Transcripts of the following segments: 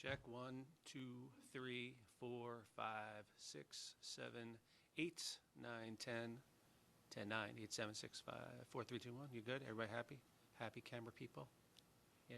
Check 1, 2, 3, 4, 5, 6, 7, 8, 9, 10, 10, 9, 8, 7, 6, 5, 4, 3, 2, 1. You good? Everybody happy? Happy camera people? Yay.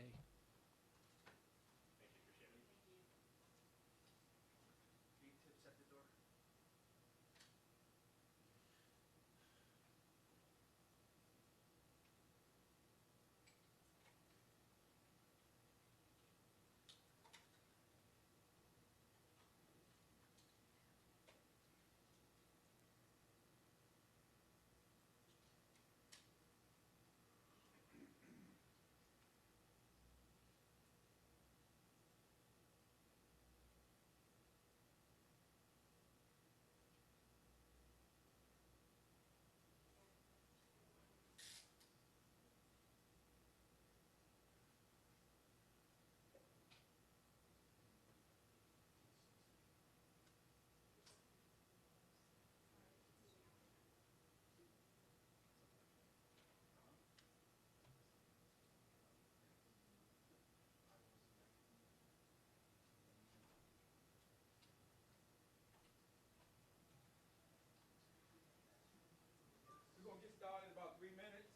We're going to get started in about 3 minutes.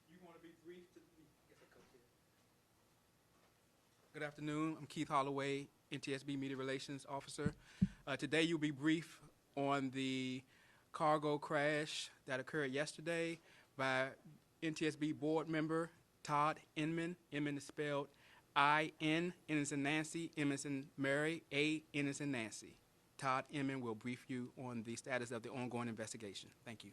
You want to be brief to me? Good afternoon. I'm Keith Holloway, NTSB Media Relations Officer. Today you'll be brief on the cargo crash that occurred yesterday by NTSB board member Todd Inman. Inman is spelled I-N, N as in Nancy, M as in Mary, A, N as in Nancy. Todd Inman will brief you on the status of the ongoing investigation. Thank you.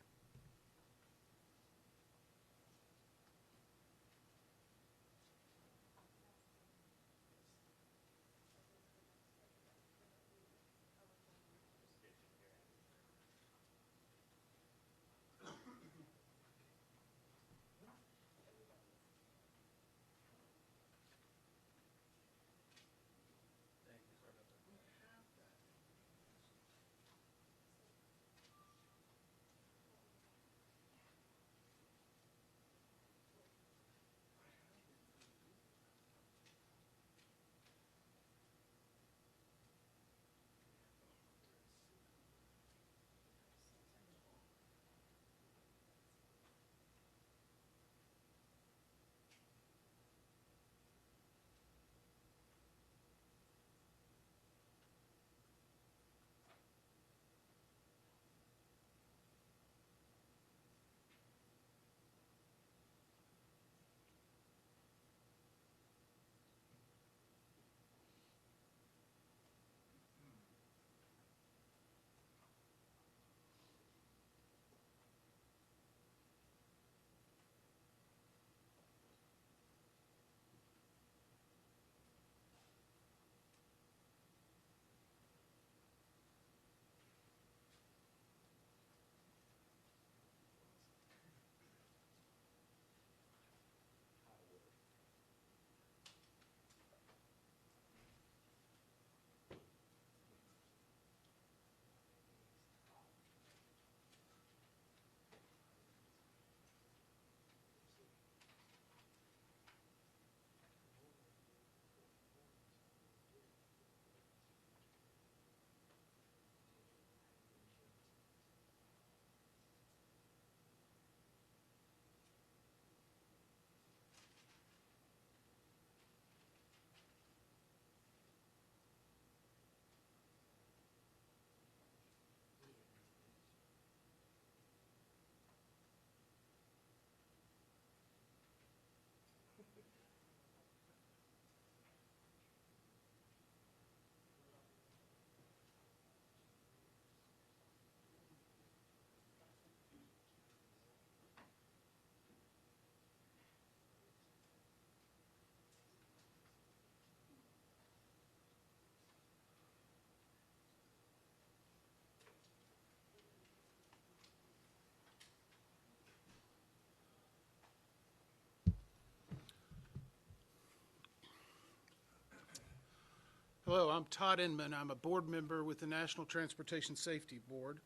Hello, I'm Todd Inman. I'm a board member with the National Transportation Safety Board.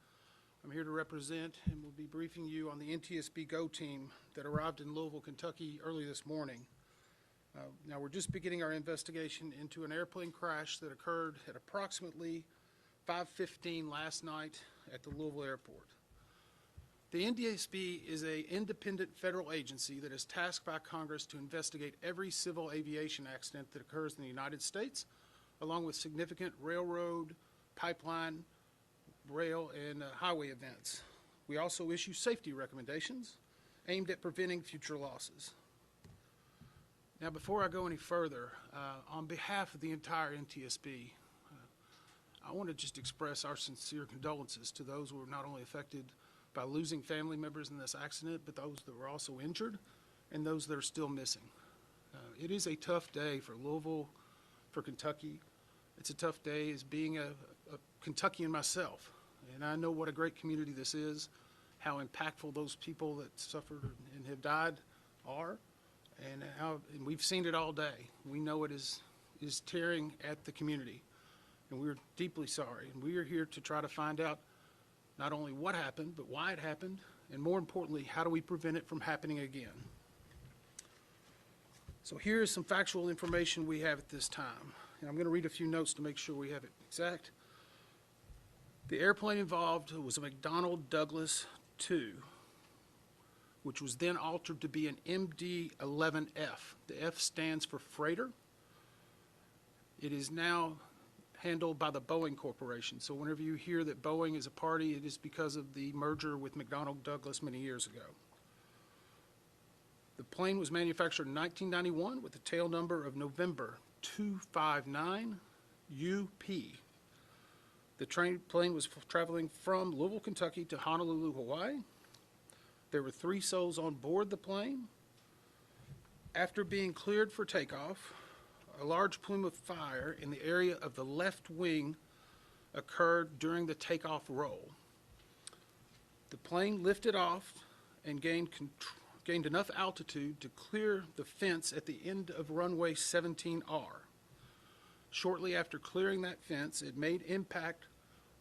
I'm here to represent and will be briefing you on the NTSB GO team that arrived in Louisville, Kentucky early this morning. Now, we're just beginning our investigation into an airplane crash that occurred at approximately 5:15 last night at the Louisville airport. The NTSB is an independent federal agency that is tasked by Congress to investigate every civil aviation accident that occurs in the United States, along with significant railroad, pipeline, rail, and highway events. We also issue safety recommendations aimed at preventing future losses. Now, before I go any further, on behalf of the entire NTSB, I want to just express our sincere condolences to those who were not only affected by losing family members in this accident, but those that were also injured and those that are still missing. It is a tough day for Louisville, for Kentucky. It's a tough day as being a Kentuckian myself, and I know what a great community this is, how impactful those people that suffered and have died are, and we've seen it all day. We know it is tearing at the community, and we're deeply sorry, and we are here to try to find out not only what happened, but why it happened, and more importantly, how do we prevent it from happening again? So here is some factual information we have at this time, and I'm going to read a few notes to make sure we have it exact. The airplane involved was a McDonnell Douglas II, which was then altered to be an MD-11F. The F stands for freighter. It is now handled by the Boeing Corporation. So whenever you hear that Boeing is a party, it is because of the merger with McDonnell Douglas many years ago. The plane was manufactured in 1991 with a tail number of November 259 UP. The plane was traveling from Louisville, Kentucky to Honolulu, Hawaii. There were 3 souls on board the plane. After being cleared for takeoff, a large plume of fire in the area of the left wing occurred during the takeoff roll. The plane lifted off and gained enough altitude to clear the fence at the end of runway 17R. Shortly after clearing that fence, it made impact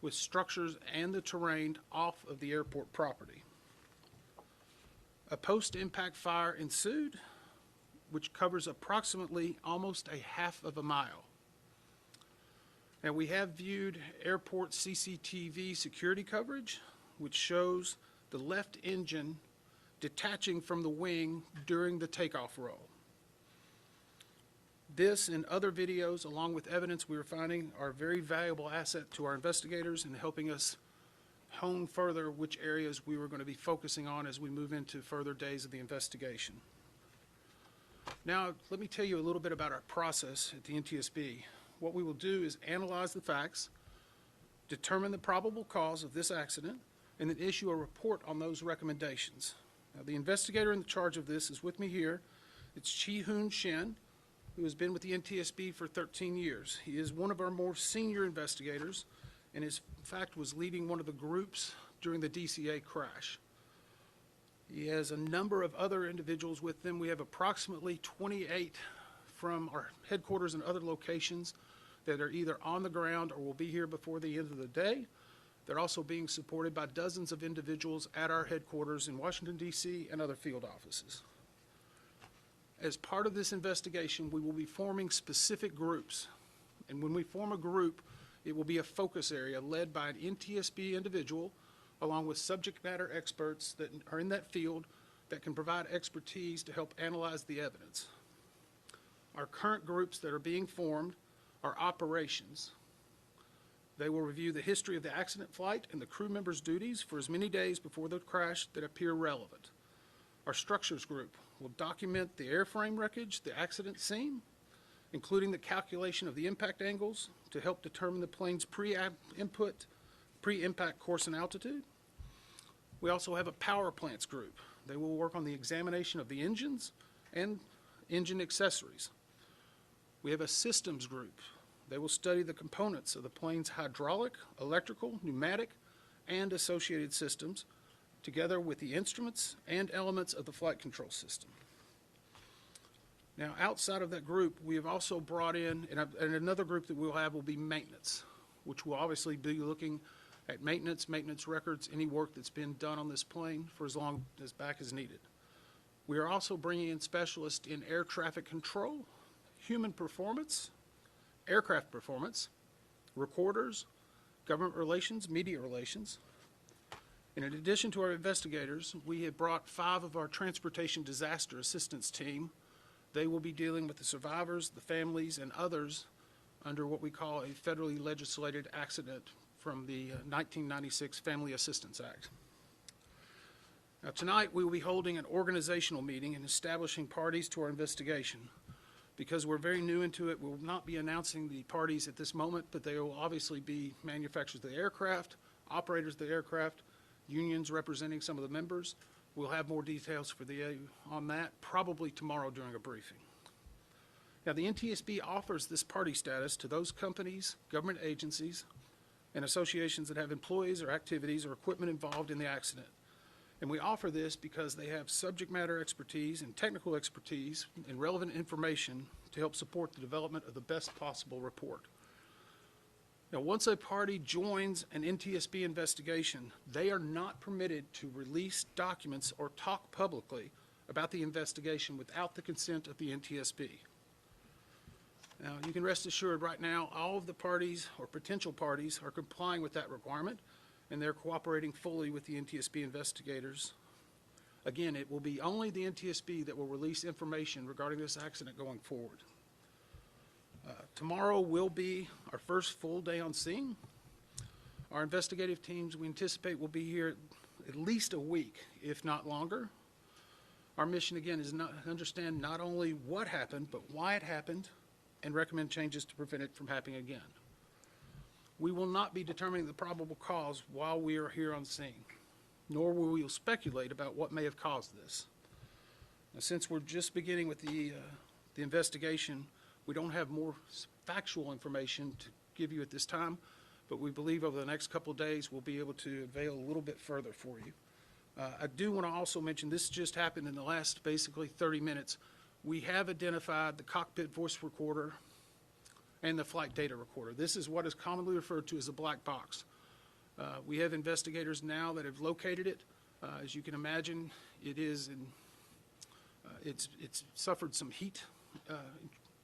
with structures and the terrain off of the airport property. A post-impact fire ensued, which covers approximately almost a half of a mile. Now, we have viewed airport CCTV security coverage, which shows the left engine detaching from the wing during the takeoff roll. This and other videos, along with evidence we are finding, are a very valuable asset to our investigators in helping us hone further which areas we were going to be focusing on as we move into further days of the investigation. Now, let me tell you a little bit about our process at the NTSB. What we will do is analyze the facts, determine the probable cause of this accident, and then issue a report on those recommendations. Now, the investigator in charge of this is with me here. It's Chi-Hoon Shin, who has been with the NTSB for 13 years. He is one of our more senior investigators, and in fact was leading one of the groups during the DCA crash. He has a number of other individuals with them. We have approximately 28 from our headquarters and other locations that are either on the ground or will be here before the end of the day. They're also being supported by dozens of individuals at our headquarters in Washington, D.C. and other field offices. As part of this investigation, we will be forming specific groups. And when we form a group, it will be a focus area led by an NTSB individual along with subject matter experts that are in that field that can provide expertise to help analyze the evidence. Our current groups that are being formed are operations. They will review the history of the accident flight and the crew members' duties for as many days before the crash that appear relevant. Our structures group will document the airframe wreckage, the accident scene, including the calculation of the impact angles to help determine the plane's pre-impact course and altitude. We also have a power plants group. They will work on the examination of the engines and engine accessories. We have a systems group. They will study the components of the plane's hydraulic, electrical, pneumatic, and associated systems, together with the instruments and elements of the flight control system. Now, outside of that group, we have also brought in, and another group that we'll have will be maintenance, which will obviously be looking at maintenance records, any work that's been done on this plane for as long as back as needed. We are also bringing in specialists in air traffic control, human performance, aircraft performance, recorders, government relations, media relations. And in addition to our investigators, we have brought 5 of our transportation disaster assistance team. They will be dealing with the survivors, the families, and others under what we call a federally legislated accident from the 1996 Family Assistance Act. Now, tonight we will be holding an organizational meeting and establishing parties to our investigation. Because we're very new into it, we will not be announcing the parties at this moment, but they will obviously be manufacturers of the aircraft, operators of the aircraft, unions representing some of the members. We'll have more details on that probably tomorrow during a briefing. Now, the NTSB offers this party status to those companies, government agencies, and associations that have employees or activities or equipment involved in the accident. And we offer this because they have subject matter expertise and technical expertise and relevant information to help support the development of the best possible report. Now, once a party joins an NTSB investigation, they are not permitted to release documents or talk publicly about the investigation without the consent of the NTSB. Now, you can rest assured right now, all of the parties or potential parties are complying with that requirement, and they're cooperating fully with the NTSB investigators. Again, it will be only the NTSB that will release information regarding this accident going forward. Tomorrow will be our first full day on scene. Our investigative teams, we anticipate, will be here at least a week, if not longer. Our mission, again, is to understand not only what happened, but why it happened, and recommend changes to prevent it from happening again. We will not be determining the probable cause while we are here on scene, nor will we speculate about what may have caused this. Now, since we're just beginning with the investigation, we don't have more factual information to give you at this time, but we believe over the next couple of days we'll be able to avail a little bit further for you. I do want to also mention, this just happened in the last basically 30 minutes. We have identified the cockpit voice recorder and the flight data recorder. This is what is commonly referred to as a black box. We have investigators now that have located it. As you can imagine, it's suffered some heat,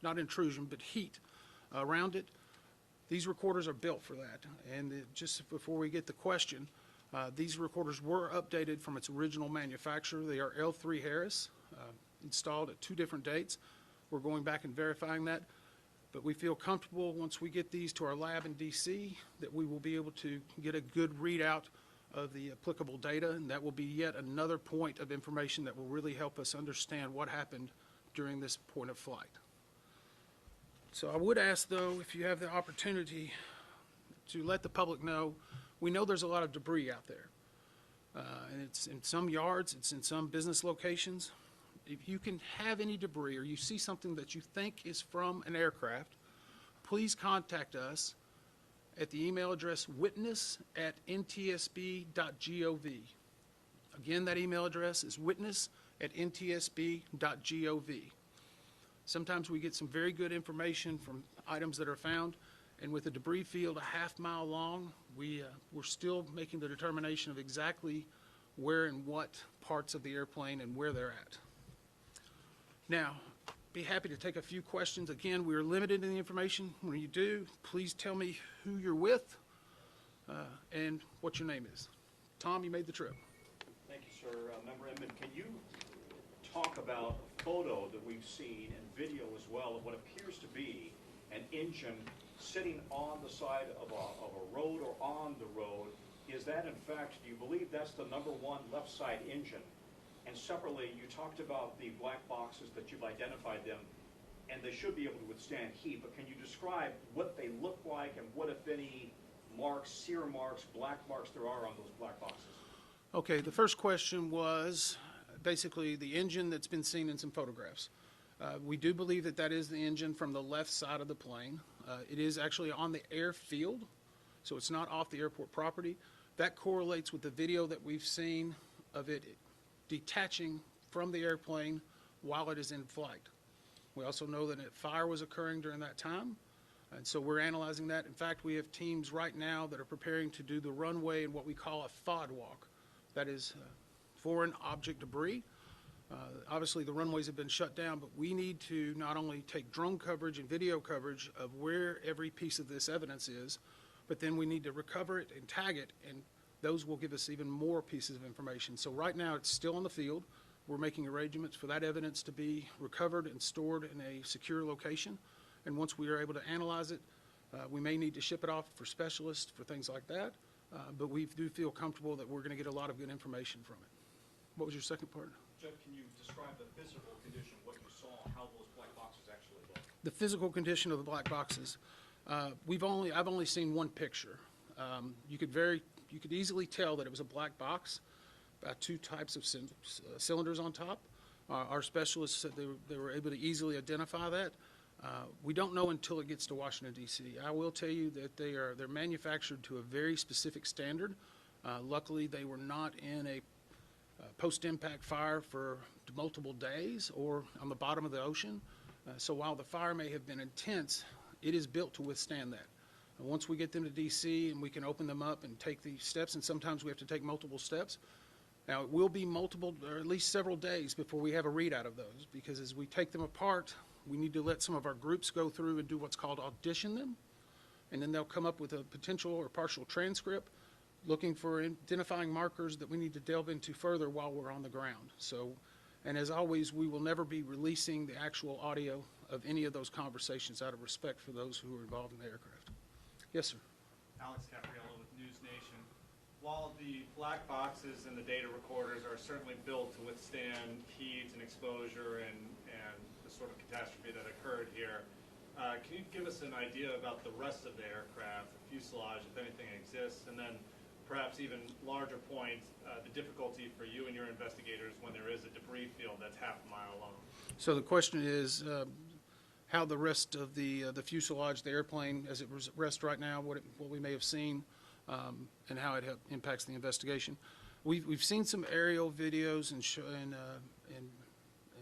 not intrusion, but heat around it. These recorders are built for that. And just before we get the question, these recorders were updated from its original manufacturer. They are L3 Harris, installed at 2 different dates. We're going back and verifying that. But we feel comfortable once we get these to our lab in DC that we will be able to get a good readout of the applicable data, and that will be yet another point of information that will really help us understand what happened during this point of flight. So I would ask, though, if you have the opportunity to let the public know, we know there's a lot of debris out there. And it's in some yards, it's in some business locations. If you can have any debris or you see something that you think is from an aircraft, please contact us at the email address witness@ntsb.gov. Again, that email address is witness@ntsb.gov. Sometimes we get some very good information from items that are found, and with a debris field a half-mile long, we're still making the determination of exactly where and what parts of the airplane and where they're at. Now, be happy to take a few questions. Again, we are limited in the information. When you do, please tell me who you're with and what your name is. Tom, you made the trip. Thank you, sir. Member Inman, can you talk about a photo that we've seen and video as well of what appears to be an engine sitting on the side of a road or on the road? Is that, in fact, do you believe that's the #1 left side engine? And separately, you talked about the black boxes that you've identified them, and they should be able to withstand heat, but can you describe what they look like and what, if any, marks, sear marks, black marks there are on those black boxes? Okay, the first question was basically the engine that's been seen in some photographs. We do believe that that is the engine from the left side of the plane. It is actually on the airfield, so it's not off the airport property. That correlates with the video that we've seen of it detaching from the airplane while it is in flight. We also know that a fire was occurring during that time, and so we're analyzing that. In fact, we have teams right now that are preparing to do the runway in what we call a FOD walk. That is foreign object debris. Obviously, the runways have been shut down, but we need to not only take drone coverage and video coverage of where every piece of this evidence is, but then we need to recover it and tag it, and those will give us even more pieces of information. So right now, it's still on the field. We're making arrangements for that evidence to be recovered and stored in a secure location. And once we are able to analyze it, we may need to ship it off for specialists for things like that. But we do feel comfortable that we're going to get a lot of good information from it. What was your second part? Jeff, can you describe the physical condition, what you saw, how those black boxes actually look? The physical condition of the black boxes. I've only seen one picture. You could easily tell that it was a black box, about two types of cylinders on top. Our specialists said they were able to easily identify that. We don't know until it gets to Washington, D.C. I will tell you that they're manufactured to a very specific standard. Luckily, they were not in a post-impact fire for multiple days or on the bottom of the ocean. So while the fire may have been intense, it is built to withstand that. Once we get them to D.C. and we can open them up and take the steps, and sometimes we have to take multiple steps. Now, it will be multiple, or at least several days before we have a readout of those, because as we take them apart, we need to let some of our groups go through and do what's called audition them, and then they'll come up with a potential or partial transcript, looking for identifying markers that we need to delve into further while we're on the ground. So, and as always, we will never be releasing the actual audio of any of those conversations out of respect for those who are involved in the aircraft. Yes, sir. Alex Capriello with News Nation. While the black boxes and the data recorders are certainly built to withstand heat and exposure and the sort of catastrophe that occurred here, can you give us an idea about the rest of the aircraft, the fuselage, if anything exists, and then perhaps even larger point, the difficulty for you and your investigators when there is a debris field that's half a mile long? So the question is how the rest of the fuselage, the airplane, as it rests right now, what we may have seen, and how it impacts the investigation. We've seen some aerial videos and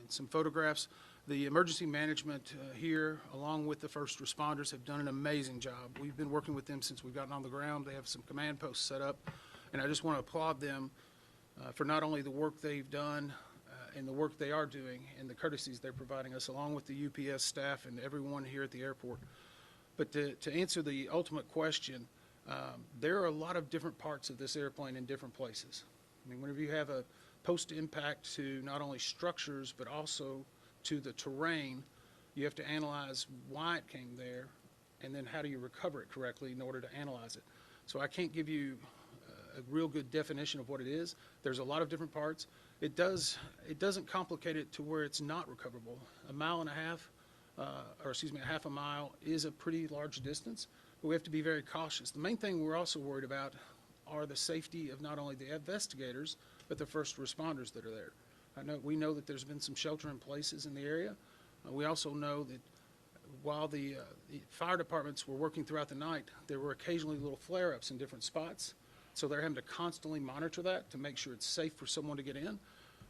some photographs. The emergency management here, along with the first responders, have done an amazing job. We've been working with them since we've gotten on the ground. They have some command posts set up, and I just want to applaud them for not only the work they've done and the work they are doing and the courtesies they're providing us, along with the UPS staff and everyone here at the airport. But to answer the ultimate question, there are a lot of different parts of this airplane in different places. I mean, whenever you have a post-impact to not only structures but also to the terrain, you have to analyze why it came there, and then how do you recover it correctly in order to analyze it. So I can't give you a real good definition of what it is. There's a lot of different parts. It doesn't complicate it to where it's not recoverable. A mile and a half, a half a mile is a pretty large distance, but we have to be very cautious. The main thing we're also worried about are the safety of not only the investigators, but the first responders that are there. We know that there's been some shelter in places in the area. We also know that while the fire departments were working throughout the night, there were occasionally little flare-ups in different spots. So they're having to constantly monitor that to make sure it's safe for someone to get in.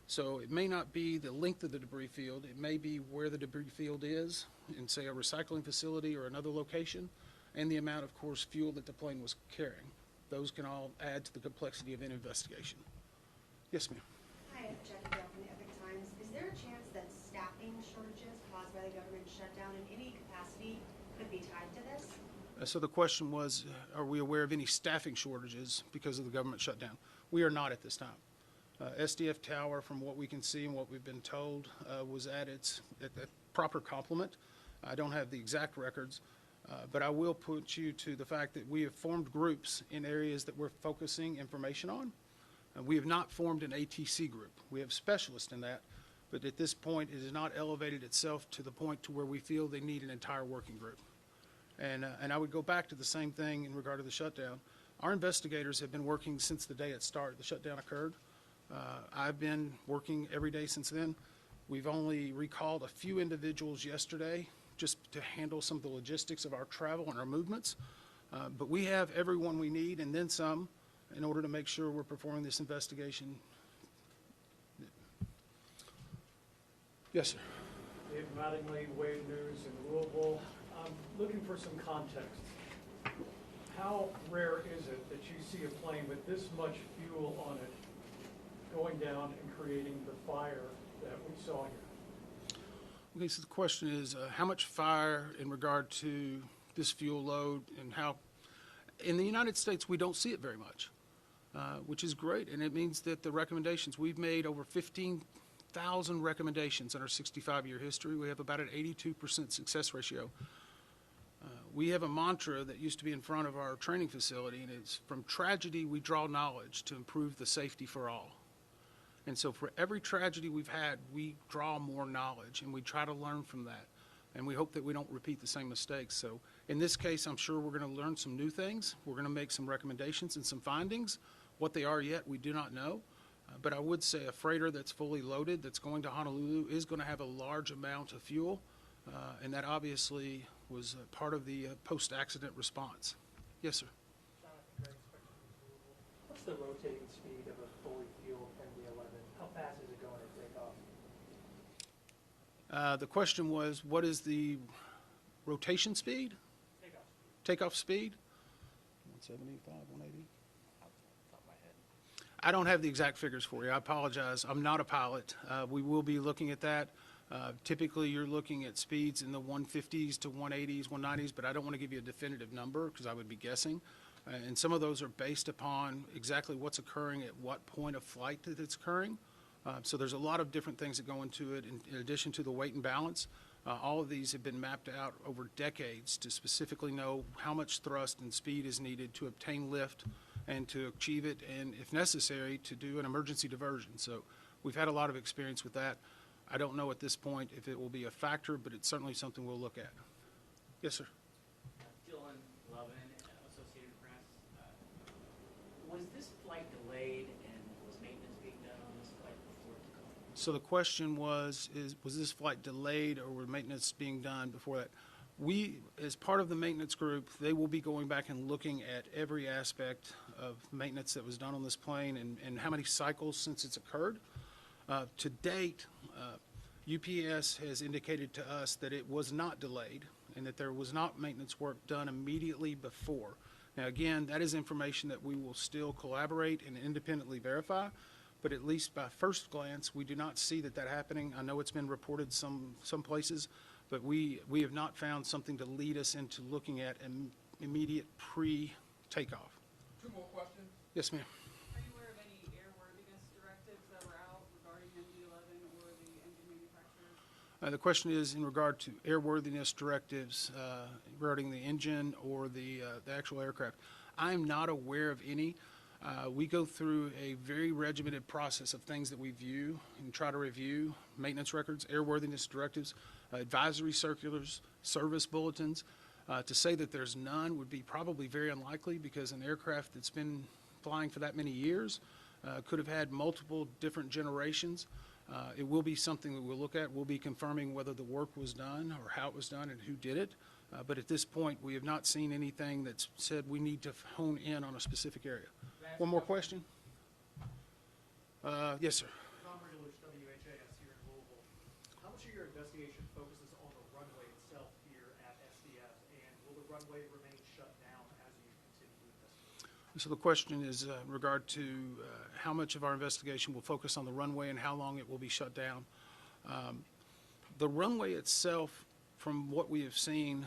So it may not be the length of the debris field. It may be where the debris field is in, say, a recycling facility or another location, and the amount of course, fuel that the plane was carrying. Those can all add to the complexity of an investigation. Yes, ma'am. Hi, Jackie Bell from the Epic Times. Is there a chance that staffing shortages caused by the government shutdown in any capacity could be tied to this? So the question was, are we aware of any staffing shortages because of the government shutdown? We are not at this time. SDF Tower, from what we can see and what we've been told, was at its proper complement. I don't have the exact records, but I will put you to the fact that we have formed groups in areas that we're focusing information on. We have not formed an ATC group. We have specialists in that, but at this point, it has not elevated itself to the point to where we feel they need an entire working group. And I would go back to the same thing in regard to the shutdown. Our investigators have been working since the day it started. The shutdown occurred. I've been working every day since then. We've only recalled a few individuals yesterday just to handle some of the logistics of our travel and our movements. But we have everyone we need and then some in order to make sure we're performing this investigation. Yes, sir. Dave Mattingly, Wave News in Louisville. I'm looking for some context. How rare is it that you see a plane with this much fuel on it going down and creating the fire that we saw here? Okay, so the question is, how much fire in regard to this fuel load and how, in the United States, we don't see it very much, which is great. And it means that the recommendations, we've made over 15,000 recommendations in our 65-year history. We have about an 82% success ratio. We have a mantra that used to be in front of our training facility, and it's from tragedy we draw knowledge to improve the safety for all. And so for every tragedy we've had, we draw more knowledge, and we try to learn from that. And we hope that we don't repeat the same mistakes. So in this case, I'm sure we're going to learn some new things. We're going to make some recommendations and some findings. What they are yet, we do not know. But I would say a freighter that's fully loaded, that's going to Honolulu, is going to have a large amount of fuel. And that obviously was part of the post-accident response. Yes, sir. What's the rotating speed of a fully fueled MD-11? How fast is it going to take off? The question was, what is the rotation speed? Takeoff speed. Takeoff speed? 175, 180? I don't have the exact figures for you. I apologize. I'm not a pilot. We will be looking at that. Typically, you're looking at speeds in the 150s to 180s, 190s, but I don't want to give you a definitive number because I would be guessing. And some of those are based upon exactly what's occurring at what point of flight that it's occurring. So there's a lot of different things that go into it in addition to the weight and balance. All of these have been mapped out over decades to specifically know how much thrust and speed is needed to obtain lift and to achieve it, and if necessary, to do an emergency diversion. So we've had a lot of experience with that. I don't know at this point if it will be a factor, but it's certainly something we'll look at. Yes, sir. Dylan Lovin, Associated Press. Was this flight delayed, and was maintenance being done on this flight before Tacoma? So the question was this flight delayed or was maintenance being done before that? We, as part of the maintenance group, they will be going back and looking at every aspect of maintenance that was done on this plane and how many cycles since it's occurred. To date, UPS has indicated to us that it was not delayed and that there was not maintenance work done immediately before. Now, again, that is information that we will still collaborate and independently verify, but at least by first glance, we do not see that happening. I know it's been reported some places, but we have not found something to lead us into looking at an immediate pre-takeoff. Two more questions. Yes, ma'am. Are you aware of any airworthiness directives that were out regarding MD-11 or the engine manufacturers? The question is in regard to airworthiness directives regarding the engine or the actual aircraft. I'm not aware of any. We go through a very regimented process of things that we view and try to review: maintenance records, airworthiness directives, advisory circulars, service bulletins. To say that there's none would be probably very unlikely because an aircraft that's been flying for that many years could have had multiple different generations. It will be something that we'll look at. We'll be confirming whether the work was done or how it was done and who did it. But at this point, we have not seen anything that's said we need to hone in on a specific area. One more question? Yes, sir. Tom Regulus, WHAS here in Louisville. How much of your investigation focuses on the runway itself here at SDF, and will the runway remain shut down as you continue to investigate? So the question is in regard to how much of our investigation will focus on the runway and how long it will be shut down. The runway itself, from what we have seen,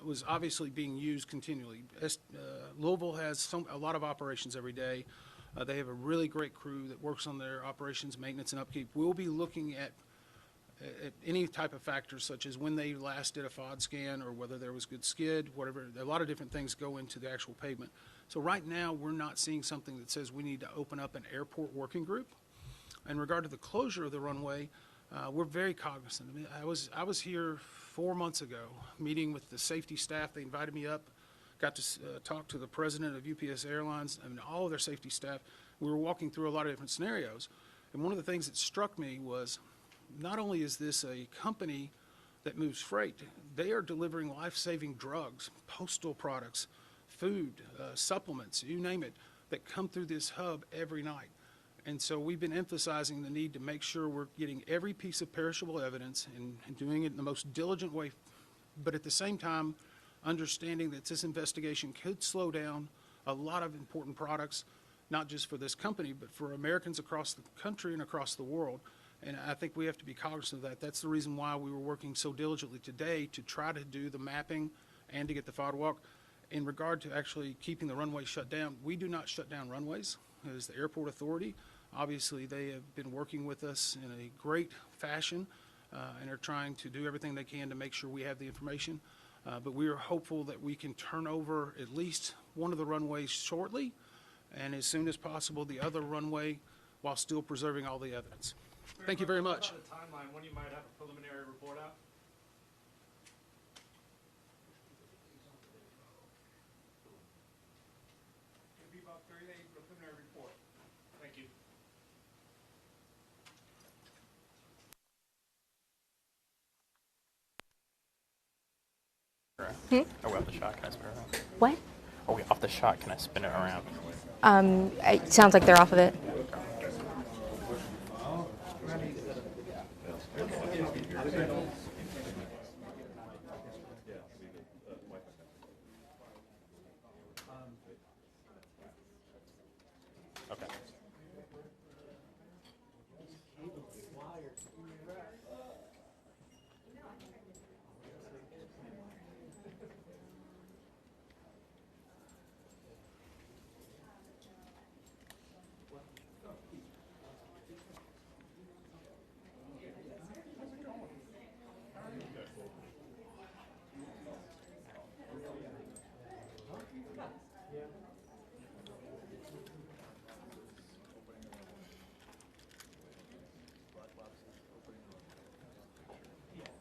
was obviously being used continually. Louisville has a lot of operations every day. They have a really great crew that works on their operations, maintenance, and upkeep. We'll be looking at any type of factors, such as when they last did a FOD scan or whether there was good skid, whatever. A lot of different things go into the actual pavement. So right now, we're not seeing something that says we need to open up an airport working group. In regard to the closure of the runway, we're very cognizant. I mean, I was here 4 months ago, meeting with the safety staff. They invited me up, got to talk to the president of UPS Airlines and all of their safety staff. We were walking through a lot of different scenarios. And one of the things that struck me was not only is this a company that moves freight, they are delivering life-saving drugs, postal products, food, supplements, you name it, that come through this hub every night. And so we've been emphasizing the need to make sure we're getting every piece of perishable evidence and doing it in the most diligent way, but at the same time, understanding that this investigation could slow down a lot of important products, not just for this company, but for Americans across the country and across the world. And I think we have to be cognizant of that. That's the reason why we were working so diligently today to try to do the mapping and to get the fire walk. In regard to actually keeping the runway shut down, we do not shut down runways. It is the airport authority. Obviously, they have been working with us in a great fashion and are trying to do everything they can to make sure we have the information. But we are hopeful that we can turn over at least one of the runways shortly, and as soon as possible, the other runway, while still preserving all the evidence. Thank you very much. What about a timeline, when you might have a preliminary report out? It'll be about 30 days for the preliminary report. Thank you. Are we off the shot? Can I spin it around? What? Are we off the shot? Can I spin it around? It sounds like they're off of it. Okay. Yeah.